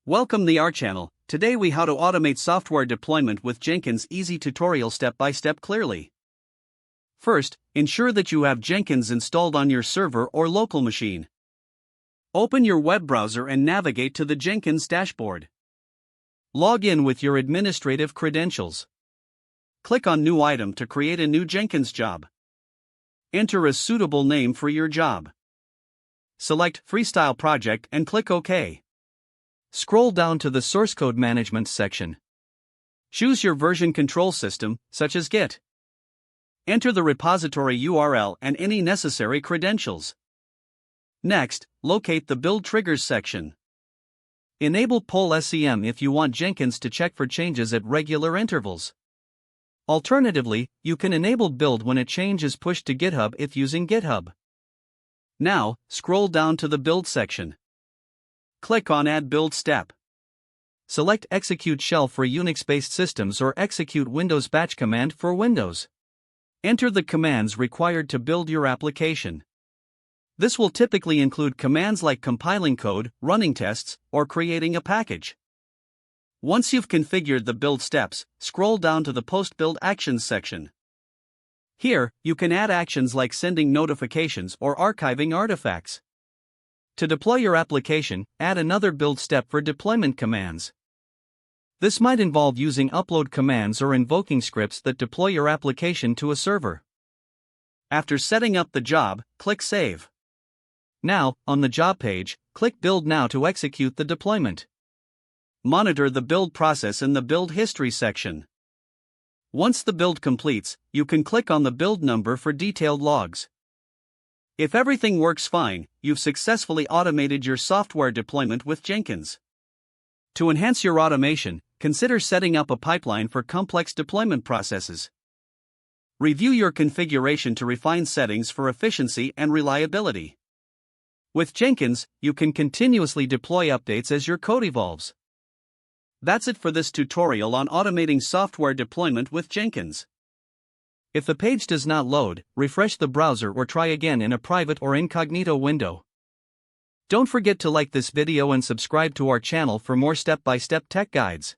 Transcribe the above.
Welcome to our channel. Today we how to automate software deployment with Jenkins easy tutorial step by step clearly. First, ensure that you have Jenkins installed on your server or local machine. Open your web browser and navigate to the Jenkins dashboard. Log in with your administrative credentials. Click on New Item to create a new Jenkins job. Enter a suitable name for your job. Select Freestyle Project and click OK. Scroll down to the Source Code Management section. Choose your version control system, such as Git. Enter the repository URL and any necessary credentials. Next, locate the Build Triggers section. Enable Poll SEM if you want Jenkins to check for changes at regular intervals. Alternatively, you can enable Build when a change is pushed to GitHub if using GitHub. Now, scroll down to the Build section. Click on Add Build Step. Select Execute Shell for Unix-based systems or Execute Windows Batch command for Windows. Enter the commands required to build your application. This will typically include commands like compiling code, running tests, or creating a package. Once you've configured the build steps, scroll down to the Post-Build Actions section. Here, you can add actions like sending notifications or archiving artifacts. To deploy your application, add another build step for deployment commands. This might involve using upload commands or invoking scripts that deploy your application to a server. After setting up the job, click Save. Now, on the job page, click Build Now to execute the deployment. Monitor the build process in the Build History section. Once the build completes, you can click on the build number for detailed logs. If everything works fine, you've successfully automated your software deployment with Jenkins. To enhance your automation, consider setting up a pipeline for complex deployment processes. Review your configuration to refine settings for efficiency and reliability. With Jenkins, you can continuously deploy updates as your code evolves. That's it for this tutorial on automating software deployment with Jenkins. If the page does not load, refresh the browser or try again in a private or incognito window. Don't forget to like this video and subscribe to our channel for more step-by-step tech guides.